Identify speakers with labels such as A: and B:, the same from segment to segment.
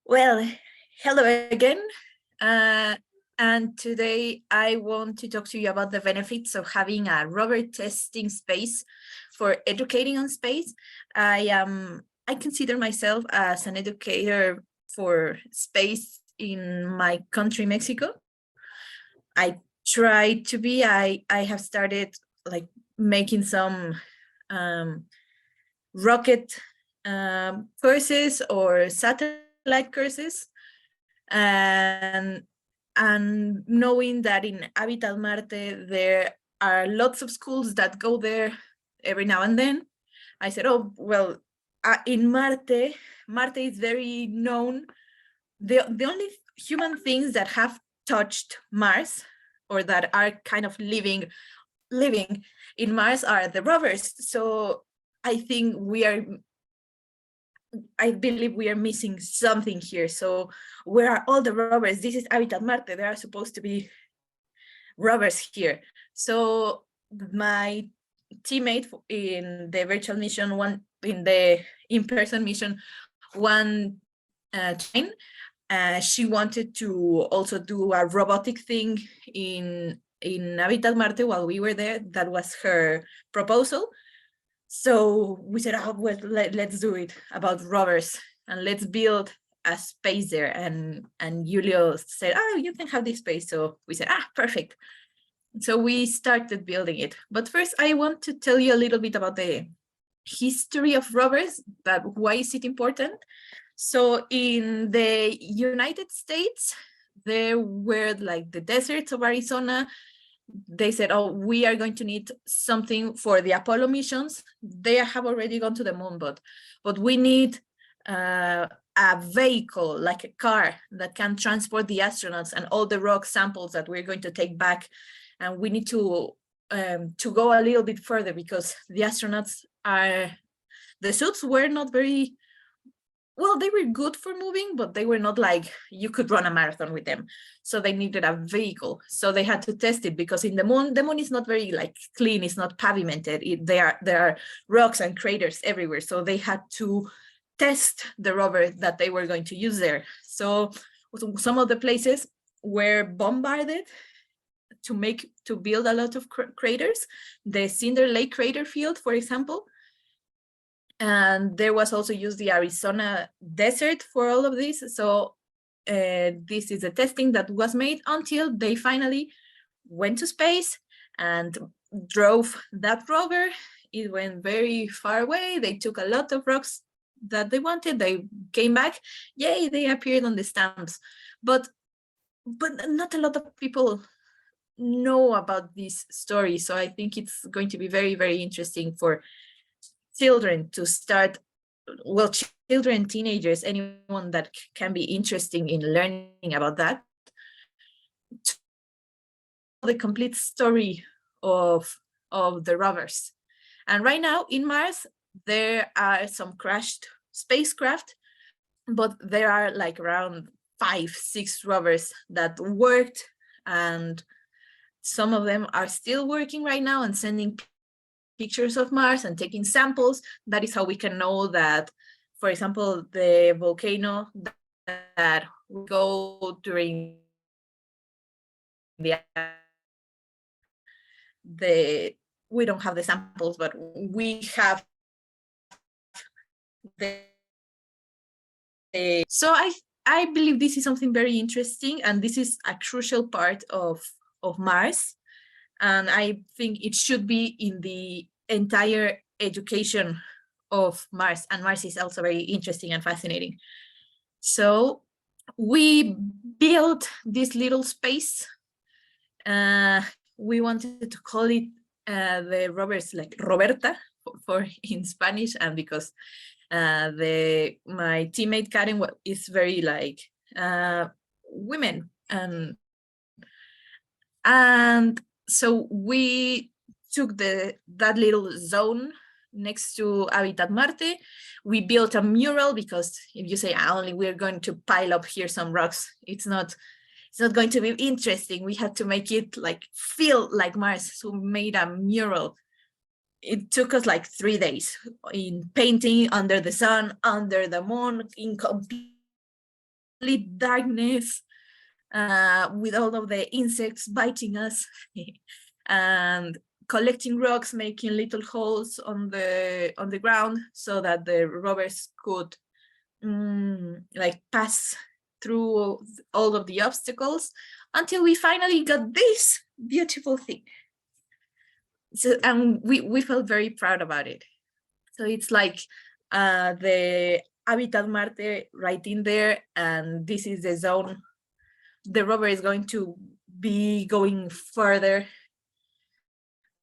A: Well, hello again. Uh, and today I want to talk to you about the benefits of having a rover testing space for educating on space. I consider myself as an educator for space in my country, Mexico. I try to be. I have started like making some rocket courses or satellite courses, and knowing that in Habitat Marte there are lots of schools that go there every now and then, I said, oh well, in Marte is very known. The only human things that have touched Mars, or that are kind of living in Mars, are the rovers. So I think I believe we are missing something here. So where are all the rovers? This is Habitat Marte. There are supposed to be rovers here. So my teammate in the virtual mission, in the in-person mission, time, she wanted to also do a robotic thing in Habitat Marte while we were there. That was her proposal. So we said, oh, well, let's do it about rovers, and let's build a space there. And Julio said, oh, you can have this space. So we said, perfect. So we started building it. But first, I want to tell you a little bit about the history of rovers, but why is it important? So in the United States, there were like the deserts of Arizona. They said, oh, we are going to need something for the Apollo missions. They have already gone to the moon, but we need a vehicle, like a car, that can transport the astronauts and all the rock samples that we're going to take back. And we need to go a little bit further, because the astronauts the suits were not very well, they were good for moving, but they were not like you could run a marathon with them. So they needed a vehicle. So they had to test it, because in the moon is not very like clean. It's not pavimented. There are rocks and craters everywhere. So they had to test the rover that they were going to use there. So some of the places were bombarded to build a lot of craters. The Cinder Lake crater field, for example. And there was also used the Arizona desert for all of this. So this is a testing that was made until they finally went to space and drove that rover. It went very far away. They took a lot of rocks that they wanted. They came back. Yay, they appeared on the stamps. But not a lot of people know about this story. So I think it's going to be very, very interesting for children to start, well, children, teenagers, anyone that can be interested in learning about that, the complete story of the rovers. And right now in Mars, there are some crashed spacecraft, but there are like around 5-6 rovers that worked, and some of them are still working right now and sending pictures of Mars and taking samples. That is how we can know that, for example, the volcano that we go during the we don't have the samples, but we have so I believe this is something very interesting, and this is a crucial part of Mars. And I think it should be in the entire education of Mars. And Mars is also very interesting and fascinating. So we built this little space. We wanted to call it the rovers like Roberta for in Spanish, and because my teammate Karen is very like women, and so we took that little zone next to Habitat Marte. We built a mural, because if you say only we're going to pile up here some rocks, it's not going to be interesting. We had to make it like feel like Mars. So we made a mural. It took us like 3 days in painting under the sun, under the moon, in complete complete darkness, with all of the insects biting us, and collecting rocks, making little holes on the ground so that the rovers could like pass through all of the obstacles, until we finally got this beautiful thing. So, and we felt very proud about it. So it's like the Habitat Marte right in there, and this is the zone the rover is going to be going further,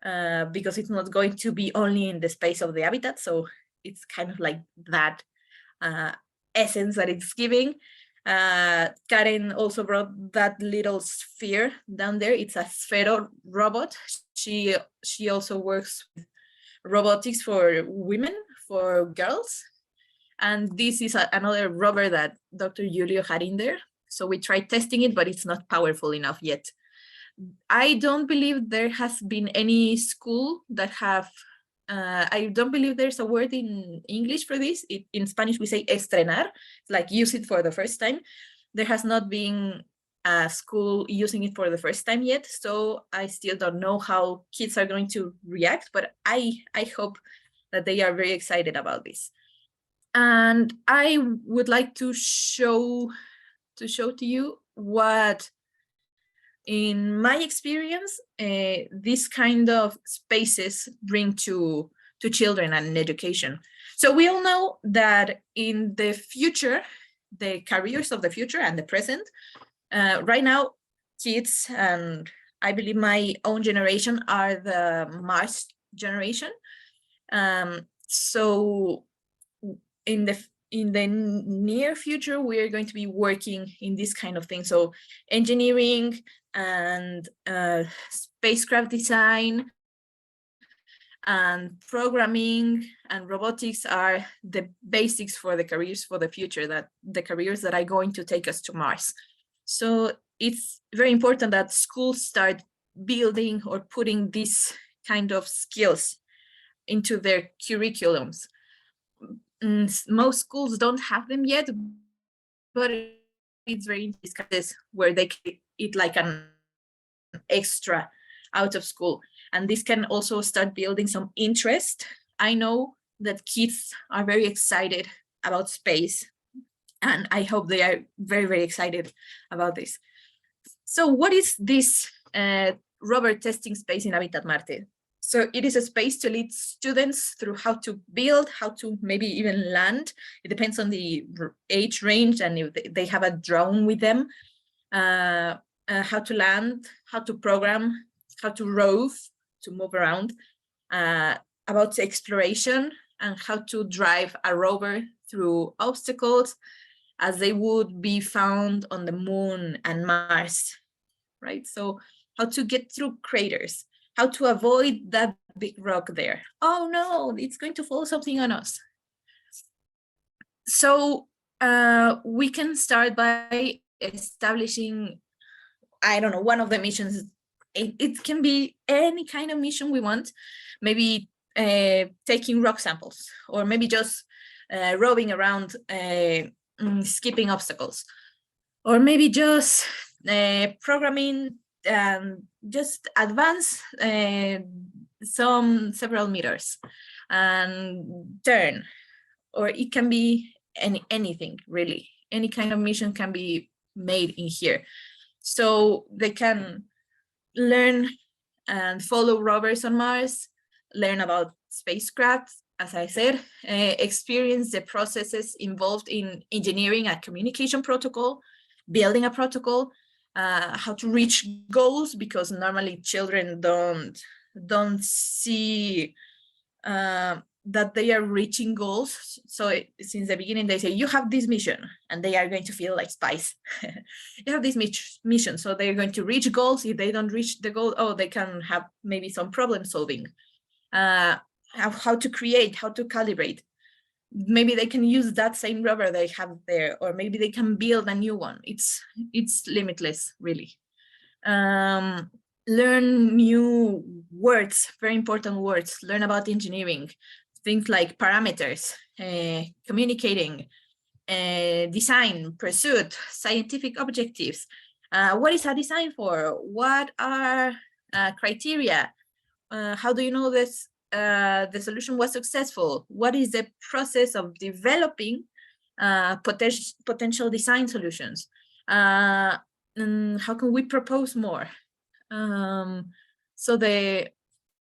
A: because it's not going to be only in the space of the habitat. So it's kind of like that essence that it's giving. Karen also brought that little sphere down there. It's a Sphero robot. She also works with robotics for women, for girls. And this is another rover that Dr. Julio had in there. So we tried testing it, but it's not powerful enough yet. I don't believe there has been any school that have, I don't believe there's a word in English for this. In Spanish, we say estrenar, like use it for the first time. There has not been a school using it for the first time yet. So I still don't know how kids are going to react, but I hope that they are very excited about this. And I would like to show to you what, in my experience, these kind of spaces bring to children and education. So we all know that in the future, the careers of the future and the present, right now, kids, and I believe my own generation, are the Mars generation. So in the near future, we are going to be working in this kind of thing. So engineering and spacecraft design and programming and robotics are the basics for the careers for the future, that the careers that are going to take us to Mars. So it's very important that schools start building or putting these kind of skills into their curriculums. Most schools don't have them yet, but it's very interesting where they eat like an extra out of school, and this can also start building some interest. I know that kids are very excited about space, and I hope they are very, very excited about this. So what is this rover testing space in Habitat Marte? So it is a space to lead students through how to build, how to maybe even land. It depends on the age range and if they have a drone with them. How to land, how to program, how to rove, to move around, about exploration, and how to drive a rover through obstacles as they would be found on the moon and Mars, right? So how to get through craters, how to avoid that big rock there. Oh no, it's going to fall something on us. So we can start by establishing, I don't know, one of the missions. It can be any kind of mission we want, maybe taking rock samples, or maybe just roving around, skipping obstacles, or maybe just programming and just advance several meters and turn, or it can be anything really. Any kind of mission can be made in here. So they can learn and follow rovers on Mars, learn about spacecraft, as I said, experience the processes involved in engineering a communication protocol, building a protocol, how to reach goals, because normally children don't see that they are reaching goals. So since the beginning, they say, you have this mission, and they are going to feel like spies. You have this mission, so they're going to reach goals. If they don't reach the goal, oh, they can have maybe some problem solving. How to create, how to calibrate. Maybe they can use that same rover they have there, or maybe they can build a new one. It's limitless, really. Learn new words, very important words. Learn about engineering, things like parameters, communicating, design, pursuit, scientific objectives. What is a design for? What are criteria? How do you know this the solution was successful? What is the process of developing potential design solutions? And how can we propose more? So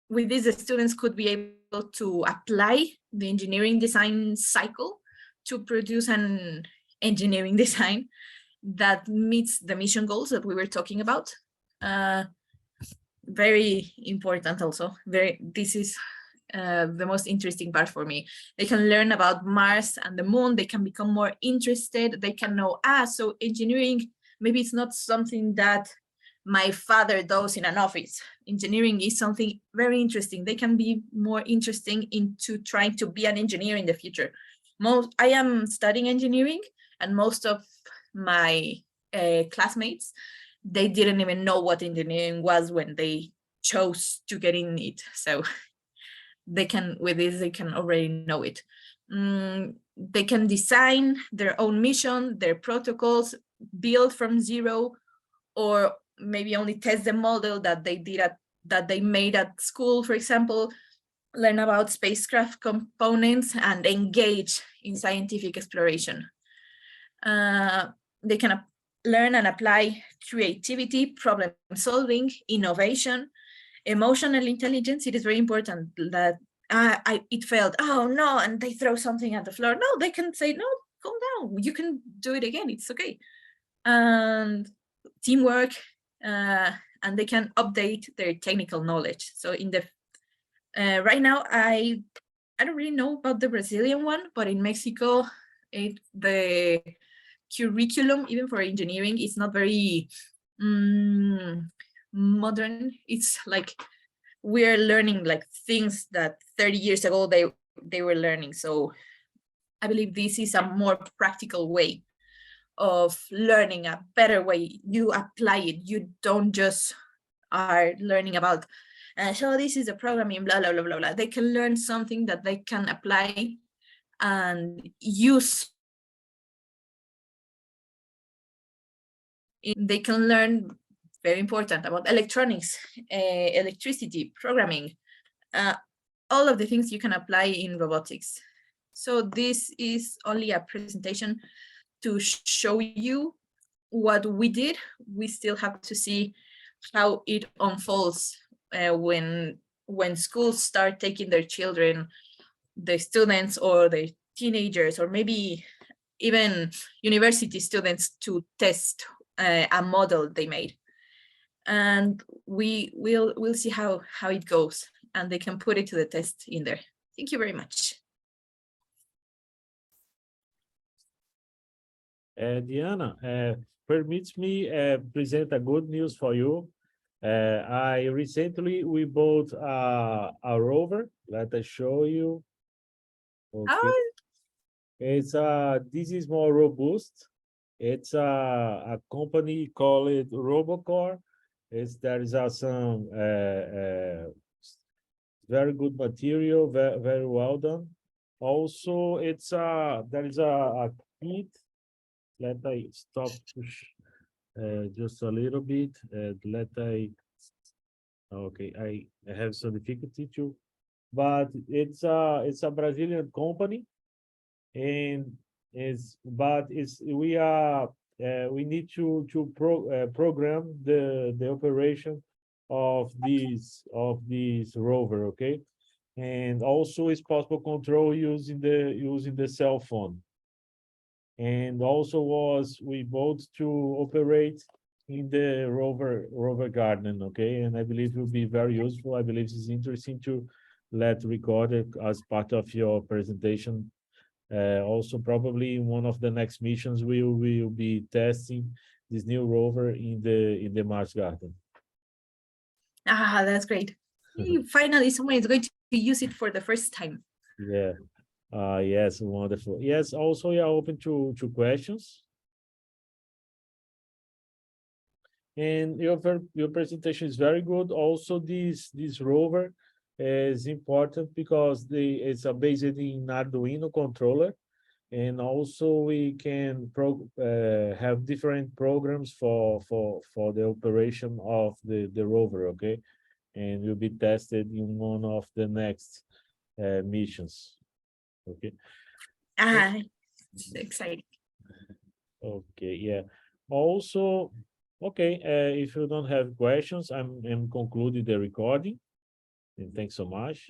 A: with this, the students could be able to apply the engineering design cycle to produce an engineering design that meets the mission goals that we were talking about. Very important also. This is the most interesting part for me. They can learn about Mars and the moon. They can become more interested. They can know, so engineering, maybe it's not something that my father does in an office. Engineering is something very interesting. They can be more interesting into trying to be an engineer in the future. I am studying engineering, and most of my classmates, they didn't even know what engineering was when they chose to get in it. So they can, with this, they can already know it. They can design their own mission, their protocols, build from zero, or maybe only test the model that they made at school, for example, learn about spacecraft components and engage in scientific exploration. They can learn and apply creativity, problem solving, innovation, emotional intelligence. It is very important that it failed, oh no, and they throw something at the floor. No, they can say, no, calm down, you can do it again, it's okay. And teamwork, and they can update their technical knowledge. So in the right now, I don't really know about the Brazilian one, but in Mexico, the curriculum, even for engineering, is not very modern. It's like we're learning like things that 30 years ago they were learning. So I believe this is a more practical way of learning, a better way. You apply it. You don't just are learning about, so this is a programming, blah, blah, blah, blah, blah. They can learn something that they can apply and use. They can learn, very important, about electronics, electricity, programming, all of the things you can apply in robotics. So this is only a presentation to show you what we did. We still have to see how it unfolds when schools start taking their children, the students or the teenagers, or maybe even university students, to test a model they made. And we'll see how it goes, and they can put it to the test in there. Thank you very much.
B: Diana, permits me present a good news for you. I recently we bought a rover. Let us show you. Okay. It's this is more robust. It's a company called Robocore. There is some very good material, very well done. Also, it's there is a kit. Let I stop just a little bit. Okay, I have some difficulty too, but it's a Brazilian company, and we need to program the operation of this rover, okay, and also it's possible control using the cell phone. And also we bought to operate in the rover garden, okay, and I believe it will be very useful. I believe it's interesting to let record it as part of your presentation. Also, probably in one of the next missions, we will be testing this new rover in the Mars garden.
A: That's great. Finally, someone is going to use it for the first time.
B: Yeah. Yes, wonderful. Yes, also we are open to questions. And your presentation is very good. Also, this rover is important because it's based in Arduino controller, and also we can have different programs for the operation of the rover, okay? And will be tested in one of the next missions, okay?
A: Ah, it's exciting.
B: Okay, yeah. Also, okay, if you don't have questions, I'm concluding the recording. And thanks so much.